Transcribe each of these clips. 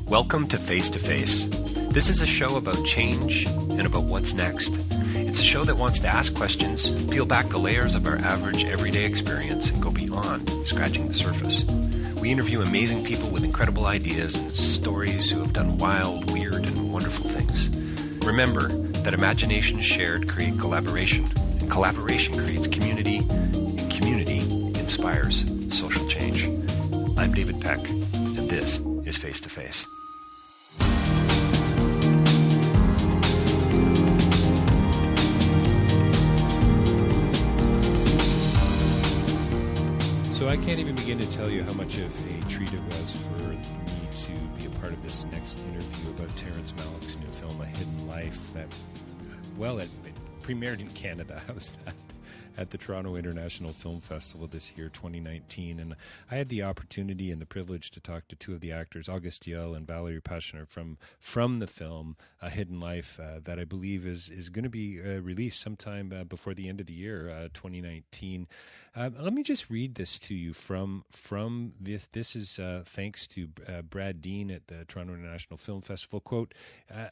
Welcome to Face to Face. This is a show about change and about what's next. It's a show that wants to ask questions, peel back the layers of our average everyday experience, and go beyond scratching the surface. We interview amazing people with incredible ideas and stories who have done wild, weird, and wonderful things. Remember that imagination shared creates collaboration, and collaboration creates community, and community inspires social change. I'm David Peck, and this is Face to Face. So I can't even begin to tell you how much of a treat it was for me to be a part of this next interview about Terence Malik's new film, A Hidden Life, that, well, it premiered in Canada. How's that? At the Toronto International Film Festival this year, 2019. And I had the opportunity and the privilege to talk to two of the actors, Diehl and Valerie Pachner, from the film A Hidden Life, that I believe is going to be released sometime before the end of the year, 2019. Let me just read this to you from this. This is thanks to Brad Dean at the Toronto International Film Festival. Quote,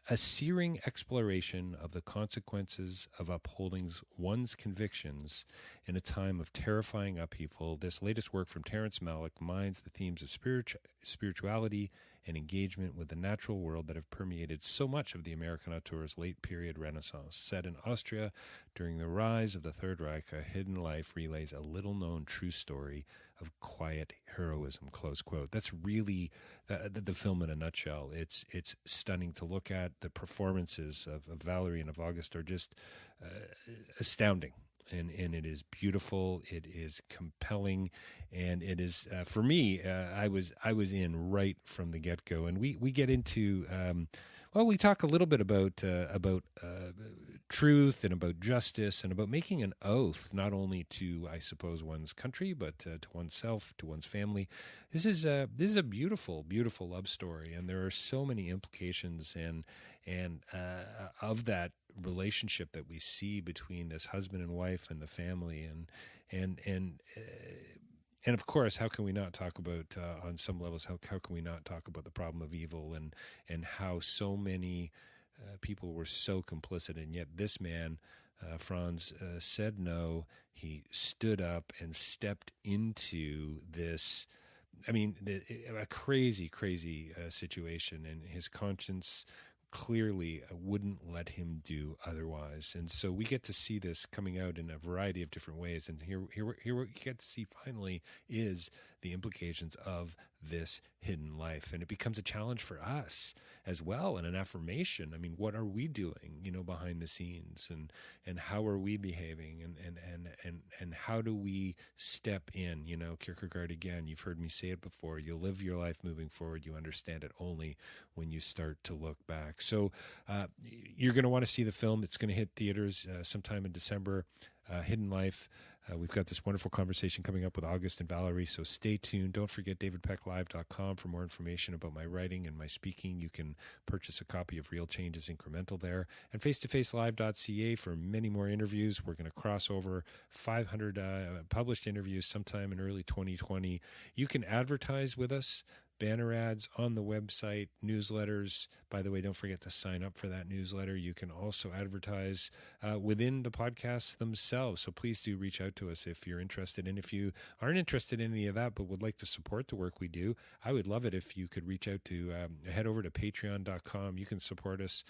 a searing exploration of the consequences of upholding one's convictions in a time of terrifying upheaval. This latest work from Terence Malik mines the themes of spirituality and engagement with the natural world that have permeated so much of the American auteur's late period Renaissance. Set in Austria during the rise of the Third Reich, A Hidden Life relays a little-known true story of quiet heroism, close quote. That's really the film in a nutshell. It's stunning to look at. The performances of Valerie and of August are just astounding. And it is beautiful. It is compelling, and it is for me. I was in right from the get go, and we get into we talk a little bit about truth and about justice and about making an oath, not only to, I suppose, one's country, but to oneself, to one's family. This is a beautiful, beautiful love story, and there are so many implications and of that relationship that we see between this husband and wife and the family, and of course, how can we not talk about on some levels? How can we not talk about the problem of evil and how so many people were so complicit, and yet this man, Franz, said no. He stood up and stepped into this. I mean, a crazy situation, and his conscience clearly wouldn't let him do otherwise. And so we get to see this coming out in a variety of different ways. And here what we get to see finally is the implications of this hidden life. And it becomes a challenge for us as well, and an affirmation. I mean, what are we doing, behind the scenes, and how are we behaving, and how do we step in? Kierkegaard again, you've heard me say it before, you live your life moving forward, you understand it only when you start to look back. So you're going to want to see the film. It's going to hit theaters sometime in December. Hidden Life. We've got this wonderful conversation coming up with August and Valerie, so stay tuned. Don't forget davidpecklive.com for more information about my writing and my speaking. You can purchase a copy of Real Change is Incremental there. And facetofacelive.ca for many more interviews. We're going to cross over 500 published interviews sometime in early 2020. You can advertise with us. Banner ads on the website, newsletters. By the way, don't forget to sign up for that newsletter. You can also advertise within the podcasts themselves. So please do reach out to us if you're interested. And if you aren't interested in any of that but would like to support the work we do, I would love it if you could reach out to head over to patreon.com. You can support us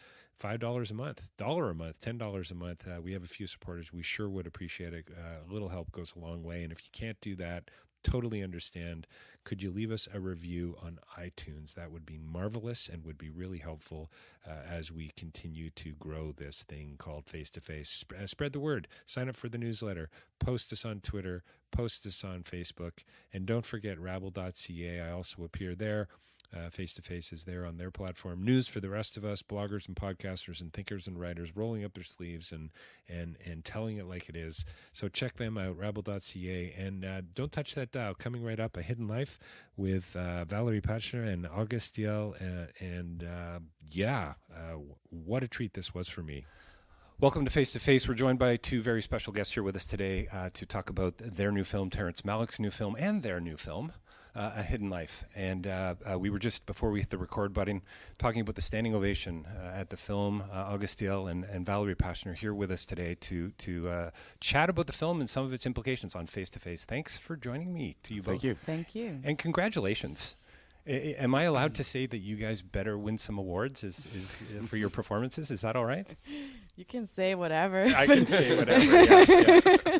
$5 a month, $1 a month, $10 a month. We have a few supporters. We sure would appreciate it. A little help goes a long way. And if you can't do that, totally understand. Could you leave us a review on iTunes? That would be marvelous and would be really helpful as we continue to grow this thing called Face to Face. Spread the word. Sign up for the newsletter. Post us on Twitter. Post us on Facebook. And don't forget rabble.ca. I also appear there. Face to Face is there on their platform. News for the rest of us, bloggers and podcasters and thinkers and writers rolling up their sleeves and telling it like it is. So check them out, rabble.ca. And don't touch that dial. Coming right up, A Hidden Life with Valerie Pachner and Diehl. What a treat this was for me. Welcome to Face to Face. We're joined by two very special guests here with us today to talk about their new film, Terence Malik's new film, and their new film, A Hidden Life. And we were just, before we hit the record button, talking about the standing ovation at the film. August Diehl and Valerie Pachner here with us today to chat about the film and some of its implications on Face to Face. Thanks for joining me, to you both. Thank you. Thank you. And congratulations. Am I allowed to say that you guys better win some awards is for your performances? Is that all right? You can say whatever. I can say whatever, yeah.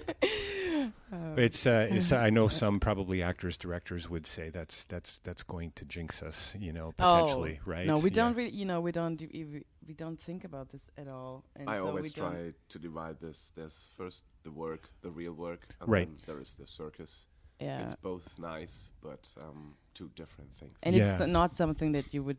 It's I know some probably actors, directors would say that's going to jinx us, potentially, right? No, we don't really, we don't think about this at all. And I so always try to divide this. There's first the work, the real work, and right. then there is the circus. Yeah. It's both nice, but two different things. And it's not something that you would.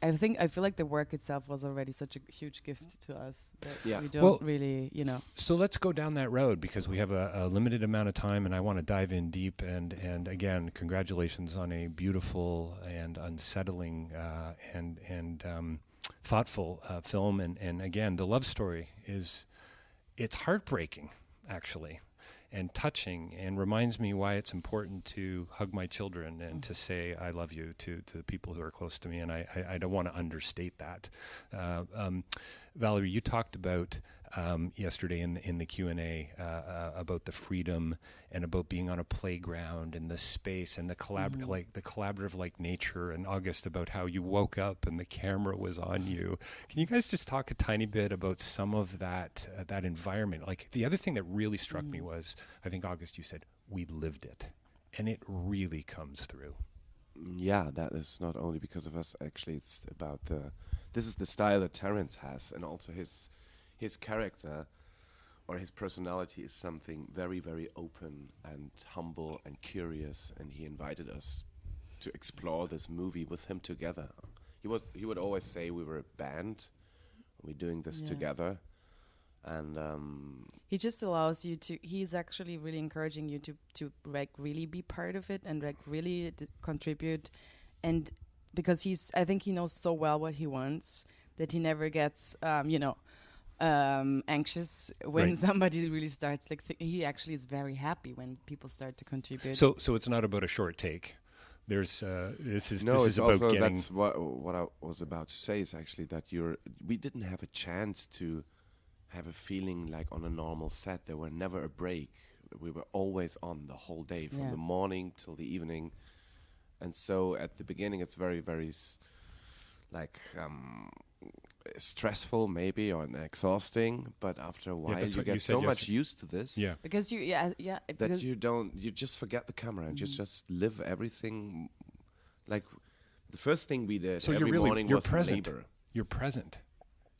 I feel like the work itself was already such a huge gift to us that we don't really, So let's go down that road because we have a limited amount of time, and I want to dive in deep. And again, congratulations on a beautiful and unsettling and thoughtful film. And again, the love story it's heartbreaking, actually. And touching, and reminds me why it's important to hug my children and to say I love you to the people who are close to me, and I don't want to understate that. Valerie, you talked about yesterday in the Q&A about the freedom and about being on a playground and the space and the collaborative nature, and August about how you woke up and the camera was on you. Can you guys just talk a tiny bit about some of that environment? Like the other thing that really struck me was, I think August, you said we lived it, and it really comes through. Yeah, that is not only because of us. Actually, it's about this is the style that Terence has, and also his character or his personality is something very, very open and humble and curious, and he invited us to explore this movie with him together. He would always say we were a band, we're doing this together, and he just allows you to. He's actually really encouraging you to really be part of it and really contribute, and because I think he knows so well what he wants that he never gets anxious when somebody really starts he actually is very happy when people start to contribute. So it's not about a short take. There's this is about also getting. That's what I was about to say is actually that we didn't have a chance to have a feeling like on a normal set. There were never a break. We were always on the whole day from the morning till the evening, and so at the beginning it's very, very stressful maybe or exhausting, but after a while you get so much used to this because you just forget the camera and you just live everything. Like the first thing we did every morning was present. labor. You're present.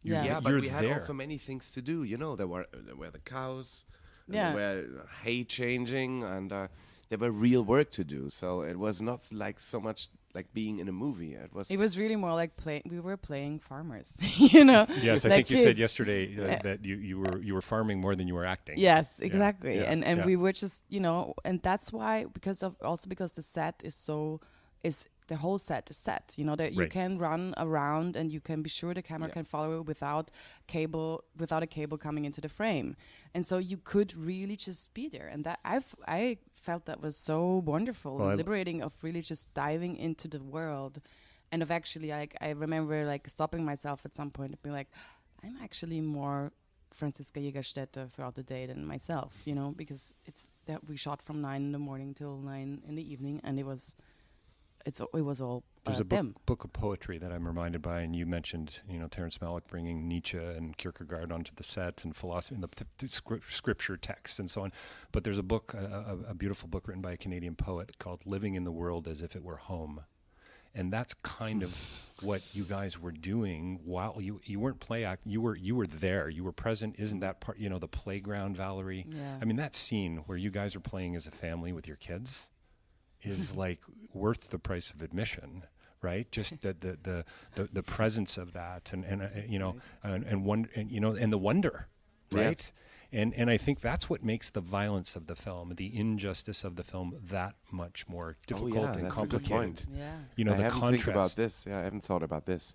But we had also many things to do. There were the cows, there were hay changing, and there were real work to do. So it was not like so much like being in a movie. It was really more like we were playing farmers, Yes, I think kids. You said yesterday that you were farming more than you were acting. Yes, exactly. And we were just, and that's why because the set is the whole set is set, that you can run around and you can be sure the camera can follow it without a cable coming into the frame. And so you could really just be there. And that I felt that was so wonderful and liberating of really just diving into the world. And of actually, I remember stopping myself at some point and being like, I'm actually more Franz Jägerstätter throughout the day than myself, because it's that we shot from 9 a.m. till 9 p.m. and it was all There's a them. book of poetry that I'm reminded by, and you mentioned, Terence Malik bringing Nietzsche and Kierkegaard onto the set and philosophy and the scripture texts and so on. But there's a book, a beautiful book written by a Canadian poet called "Living in the World as If It Were Home," and that's kind of what you guys were doing while you weren't you were there, you were present. Isn't that part? The playground, Valerie. Yeah. I mean, that scene where you guys are playing as a family with your kids is worth the price of admission, right? Just the presence of that and the wonder, right? And I think that's what makes the violence of the film, the injustice of the film, that much more difficult and complicated. Yeah. I haven't thought about this.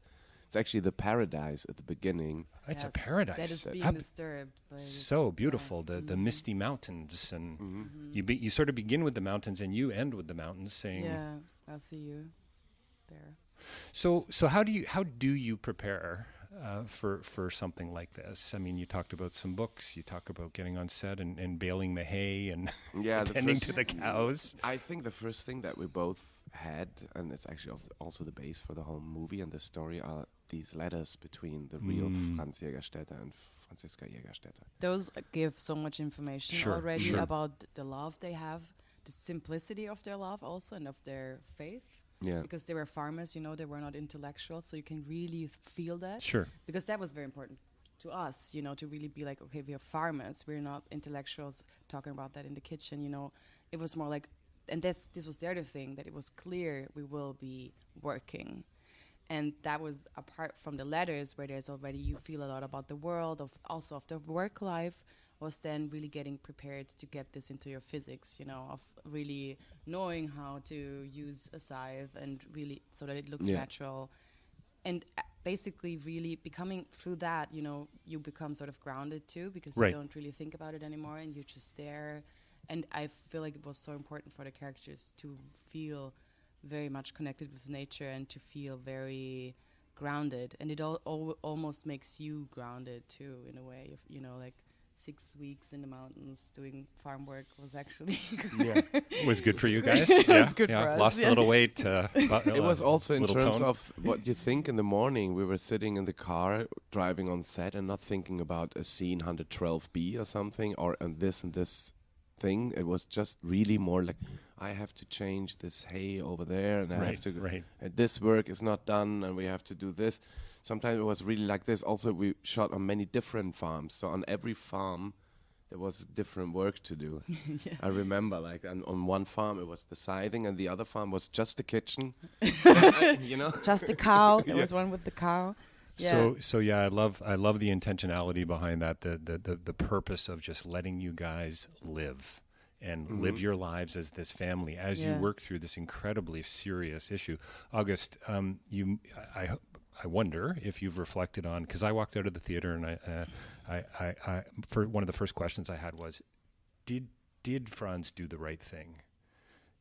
It's actually the paradise at the beginning. It's a paradise. That is being disturbed. So beautiful, the misty mountains, and you sort of begin with the mountains and you end with the mountains, saying, "Yeah, I'll see you there." So how do you prepare for something like this? I mean, you talked about some books. You talk about getting on set and baling the hay and attending to the cows. I think the first thing that we both had, and it's actually also the base for the whole movie and the story, are these letters between the real Franz Jägerstätter and Franziska Jägerstätter. Those give so much information already about the love they have, the simplicity of their love also, and of their faith. Yeah. Because they were farmers, they were not intellectuals, so you can really feel that. Sure. Because that was very important to us, to really be like, okay, we are farmers, we're not intellectuals talking about that in the kitchen, It was more like, and this was the other thing, that it was clear we will be working. And that was apart from the letters, where there's already, you feel a lot about the world, also of the work life, was then really getting prepared to get this into your physics, of really knowing how to use a scythe and really so that it looks natural. And basically really becoming, through that, you become sort of grounded too, because you don't really think about it anymore and you're just there. And I feel like it was so important for the characters to feel very much connected with nature and to feel very grounded. And it almost makes you grounded too, in a way, like 6 weeks in the mountains doing farm work was actually was good for you guys. It was good for us. Lost a little weight. It was also in terms tone. of what you think in the morning. We were sitting in the car driving on set and not thinking about a scene 112B or something or and this thing. It was just really more like, I have to change this hay over there and I have to this work is not done and we have to do this. Sometimes it was really like this. Also, we shot on many different farms. So on every farm, there was different work to do. I remember, like, on one farm, it was the scything, and the other farm was just the kitchen. Just a cow. There was one with the cow. Yeah. So I love the intentionality behind that. The purpose of just letting you guys live and live your lives as this family as you work through this incredibly serious issue. August, I wonder if you've reflected on, because I walked out of the theater and I for one of the first questions I had was, did Franz do the right thing?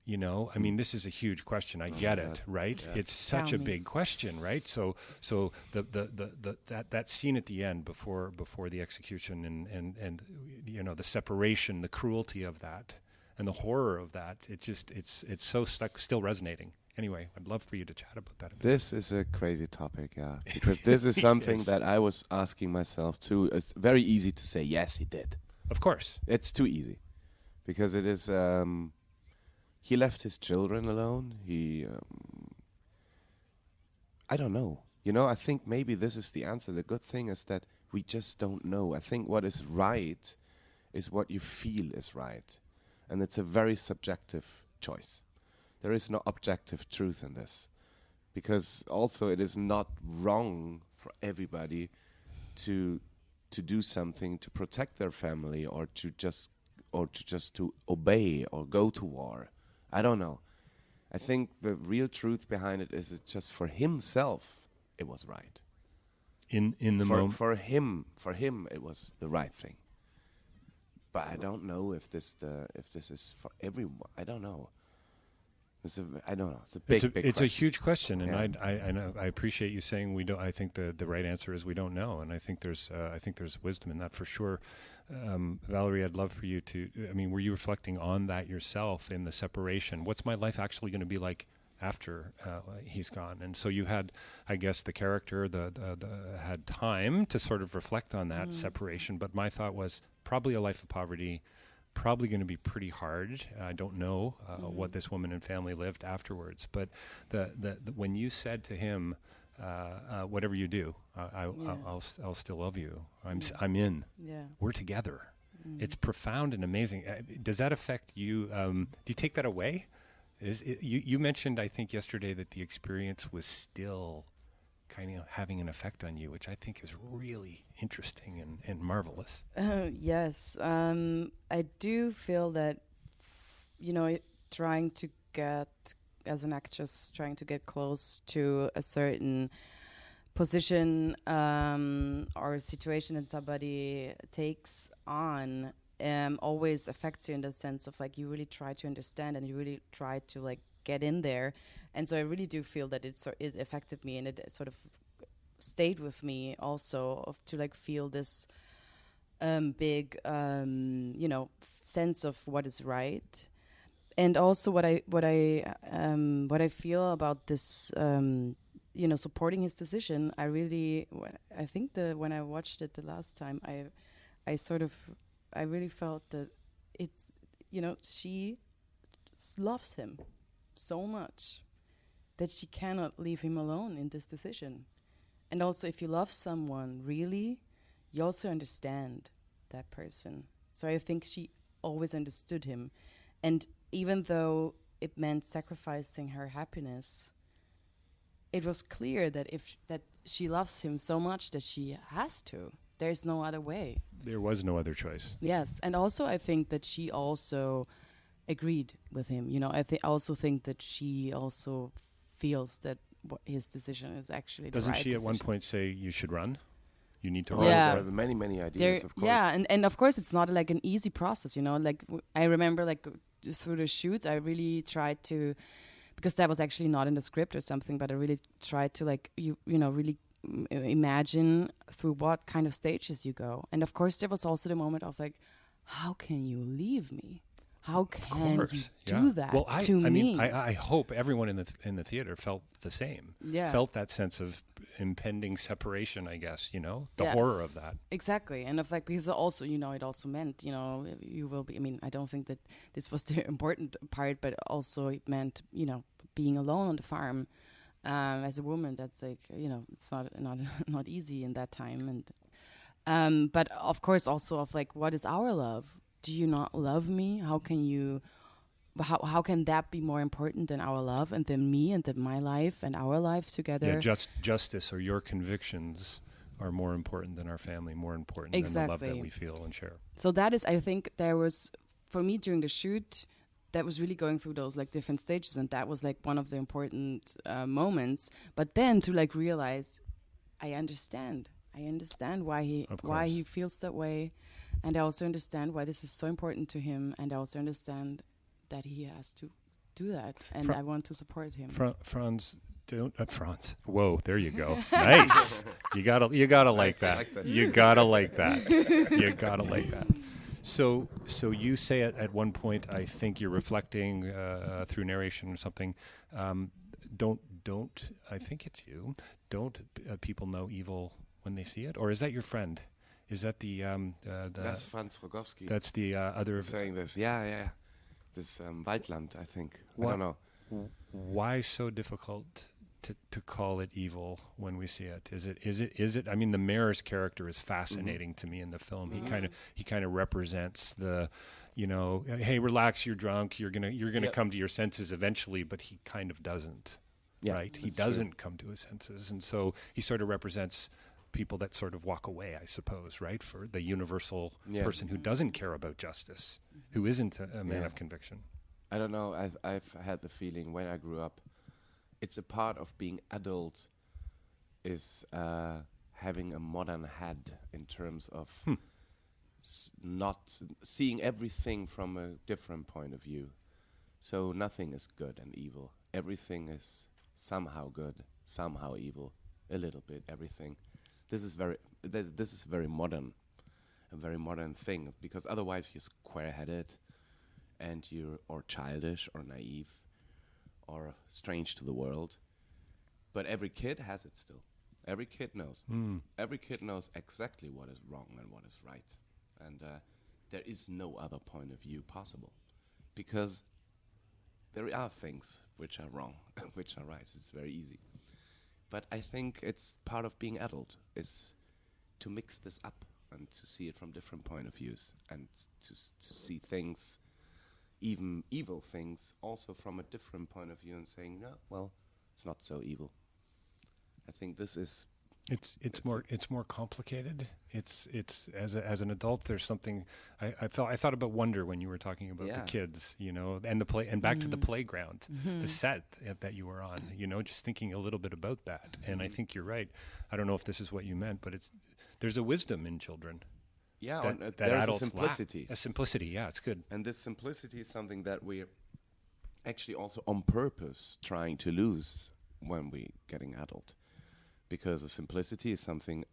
I mean, this is a huge question. I get it, right? Yeah. It's such a big question, right? So that scene at the end before the execution and the separation, the cruelty of that, and the horror of that. It's so still resonating. Anyway, I'd love for you to chat about that a bit. This is a crazy topic, because this is something that I was asking myself too. It's very easy to say, yes, he did. Of course. It's too easy, because it is, he left his children alone. I don't know. I think maybe this is the answer. The good thing is that we just don't know. I think what is right is what you feel is right. And it's a very subjective choice. There is no objective truth in this, because also it is not wrong for everybody to do something to protect their family or to just to obey or go to war. I don't know. I think the real truth behind it is it's just for himself it was right. In the moment for him it was the right thing. But I don't know if this is for everyone. I don't know. I don't know. It's a big it's question. a huge question, and I know. I appreciate you saying we don't. I think the right answer is we don't know, and I think there's wisdom in that for sure. Valerie, I'd love for you to. I mean, were you reflecting on that yourself in the separation? What's my life actually going to be like after he's gone? And so you had, I guess, the character had time to sort of reflect on that separation. But my thought was probably a life of poverty. Probably going to be pretty hard. I don't know what this woman and family lived afterwards, but when you said to him, "Whatever you do, I'll still love you. I'm in. Yeah. We're together." It's profound and amazing. Does that affect you? Do you take that away? You mentioned, I think yesterday, that the experience was still kind of having an effect on you, which I think is really interesting and marvelous. Yes. I do feel that, trying to get, as an actress, trying to get close to a certain position or situation that somebody takes on always affects you in the sense of like you really try to understand and you really try to like get in there. And so I really do feel that it affected me, and it sort of stayed with me also to like feel this big sense of what is right. And also what I feel about this supporting his decision, I think when I watched it the last time, I really felt that it's, she loves him so much that she cannot leave him alone in this decision. And also, if you love someone really, you also understand that person. So I think she always understood him. And even though it meant sacrificing her happiness, it was clear that that she loves him so much that she has to. There's no other way. There was no other choice. Yes, and also I think that she also agreed with him. I also think that she also feels that his decision is actually the right Doesn't she decision. at one point say you should run? You need to Well, run. Yeah. there are many ideas, of course. Yeah, and of course it's not like an easy process. Like I remember like through the shoot, I really tried to, because that was actually not in the script or something, but I really tried to like really imagine through what kind of stages you go. And of course there was also the moment of like, how can you leave me? How can you do that to me? I hope everyone in the theater felt the same. Yeah. Felt that sense of impending separation, I guess, the Yes. horror of that. Exactly. And of like, because also, it also meant, you will be, I don't think that this was the important part, but also it meant, being alone on the farm as a woman. That's like, it's not easy in that time. And but of course also of like, what is our love? Do you not love me? How can that be more important than our love and than me and than my life and our life together? Yeah, justice or your convictions are more important than our family, more important than the love that we feel and share. So that is, I think there was, for me during the shoot, that was really going through those like different stages, and that was like one of the important moments. But then to like realize, I understand why he feels that way. And I also understand why this is so important to him, and I also understand that he has to do that, and I want to support him. Franz, Franz. Whoa, there you go. Nice. You gotta like that. You gotta like that. You gotta like that. So you say at one point, I think you're reflecting through narration or something. Don't. I think it's you. Don't people know evil when they see it, or is that your friend? Is that the That's Franz Rogowski. That's the other saying this. Yeah. This Waldland, I think. I don't know. Why so difficult to call it evil when we see it? Is it? I mean, the mayor's character is fascinating to me in the film. He kind of represents the, hey, relax, you're drunk, you're gonna come to your senses eventually, but he kind of doesn't. Yeah, right? He doesn't come to his senses, and so he sort of represents people that sort of walk away, I suppose, right? For the universal person who doesn't care about justice, who isn't a man of conviction. I don't know. I've had the feeling when I grew up, it's a part of being adult is having a modern head in terms of not seeing everything from a different point of view. So nothing is good and evil. Everything is somehow good, somehow evil, a little bit, everything. This is very modern, a very modern thing, because otherwise you're square-headed and you're or childish or naive or strange to the world. But every kid has it still. Every kid knows. Every kid knows exactly what is wrong and what is right. And there is no other point of view possible, because there are things which are wrong, which are right. It's very easy. But I think it's part of being adult is to mix this up and to see it from different point of views, and to see things, even evil things, also from a different point of view, and saying, no, well, it's not so evil. I think this is It's more complicated. It's as an adult, there's something I thought about wonder when you were talking about the kids, and the play, and back to the playground, the set that you were on, just thinking a little bit about that. And I think you're right. I don't know if this is what you meant, but there's a wisdom in children. Yeah, that there's adults a simplicity. lack. A simplicity, yeah, it's good. And this simplicity is something that we're actually also on purpose trying to lose when we're getting adult. Because a simplicity is something,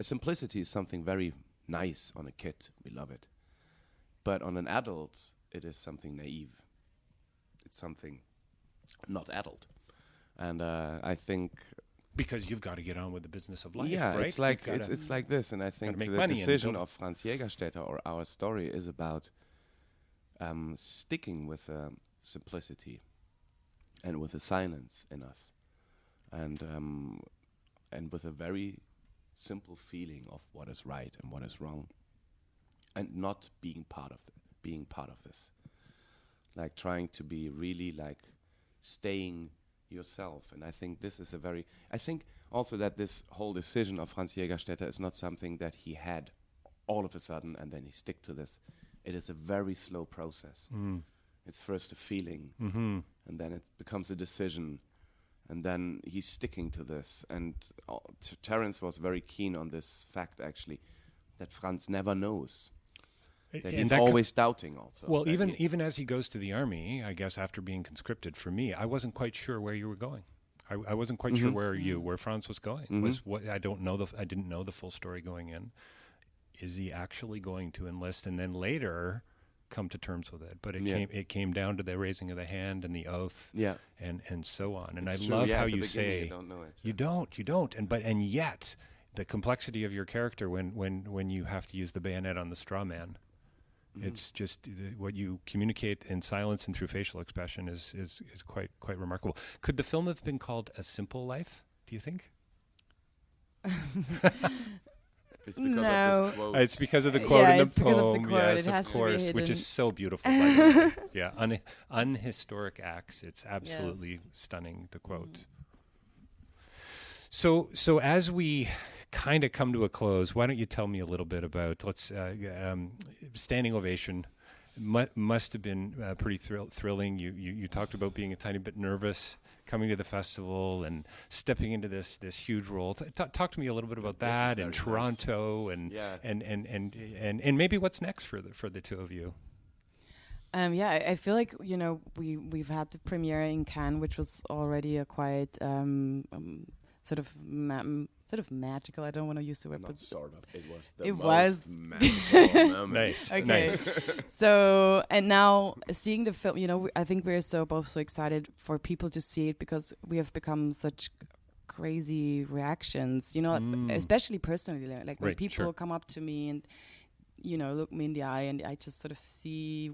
simplicity is something very nice on a kid. We love it. But on an adult, it is something naive. It's something not adult. And I think... Because you've got to get on with the business of life, yeah, right? it's like this. And I think the decision of Franz Jägerstätter or our story is about sticking with simplicity and with the silence in us. And with a very simple feeling of what is right and what is wrong, and not being part of this, like trying to be really like staying yourself. And I think this is I think also that this whole decision of Franz Jägerstätter is not something that he had all of a sudden and then he stick to this. It is a very slow process. It's first a feeling, and then it becomes a decision. And then he's sticking to this. And Terence was very keen on this fact, actually, that Franz never knows. That he's always doubting also. Well, even as he goes to the army, I guess after being conscripted, for me, I wasn't quite sure where you were going. I wasn't quite sure where Franz was going. I didn't know the full story going in. Is he actually going to enlist and then later come to terms with it? But it came down to the raising of the hand and the oath, and so on. And it's I true. love how you say you don't know it. You don't. And yet the complexity of your character when you have to use the bayonet on the straw man. It's just what you communicate in silence and through facial expression is quite remarkable. Could the film have been called A Simple Life, do you think? It's because of this quote. It's because of the quote in the it's because poem. of the quote. Yes, it has of course, to be which is so beautiful. By the way. Yeah, unhistoric acts. It's absolutely stunning, the quote. So as we kind of come to a close, why don't you tell me a little bit about Standing Ovation? Must have been pretty thrilling. You talked about being a tiny bit nervous coming to the festival and stepping into this huge role. Talk to me a little bit about that and Toronto and maybe what's next for the two of you. I feel like we've had the premiere in Cannes, which was already a quite sort of magical. I don't want to use the word, but sort of. It was magical moment. Okay. Nice. So, and now seeing the film, I think we're both so excited for people to see it because we have become such crazy reactions, especially personally, like when people come up to me and, look me in the eye and I just sort of see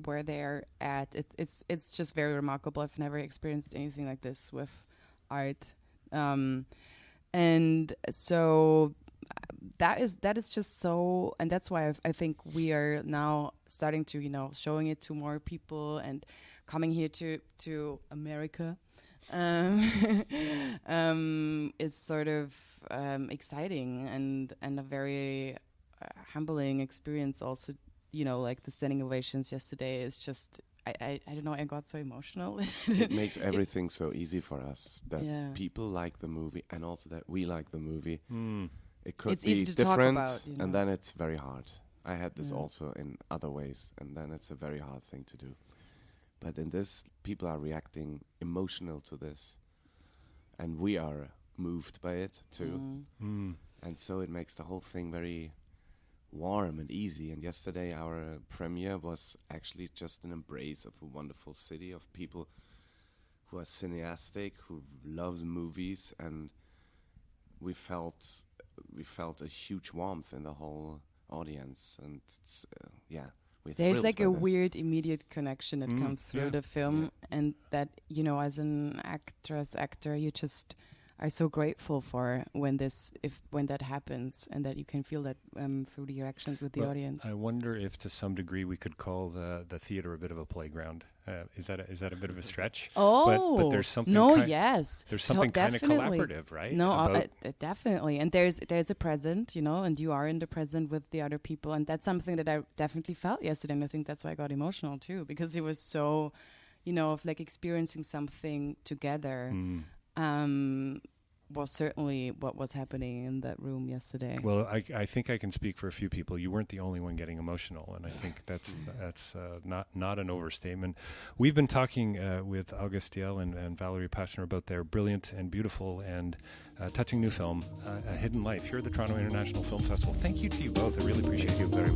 where they're at. It's just very remarkable. I've never experienced anything like this with art. And so that is just so, and that's why I think we are now starting to, showing it to more people and coming here to America, is sort of, exciting and a very humbling experience also, like the standing ovations yesterday is just, I don't know, I got so emotional. It makes everything so easy for us that people like the movie and also that we like the movie. It could be different and then it's very hard. I had this also in other ways and then it's a very hard thing to do. But in this, people are reacting emotional to this and we are moved by it too. And so it makes the whole thing very warm and easy. And yesterday our premiere was actually just an embrace of a wonderful city of people who are cineastic, who loves movies, and we felt a huge warmth in the whole audience. And it's there's like a weird immediate connection that comes through the film, and that as an actor, you just, are so grateful for when that happens, and that you can feel that through the interactions with the audience. I wonder if to some degree we could call the theater a bit of a playground. Is that a bit of a stretch? Oh, but there's something. Yes, there's something kind of collaborative, right? No, definitely. And there's a present, and you are in the present with the other people, and that's something that I definitely felt yesterday. And I think that's why I got emotional too, because it was so, of like experiencing something together. Was certainly what was happening in that room yesterday. Well, I think I can speak for a few people. You weren't the only one getting emotional, and I think that's not an overstatement. We've been talking with August Diehl and Valerie Pachner about their brilliant and beautiful and touching new film, A Hidden Life, here at the Toronto International Film Festival. Thank you to you both. I really appreciate you very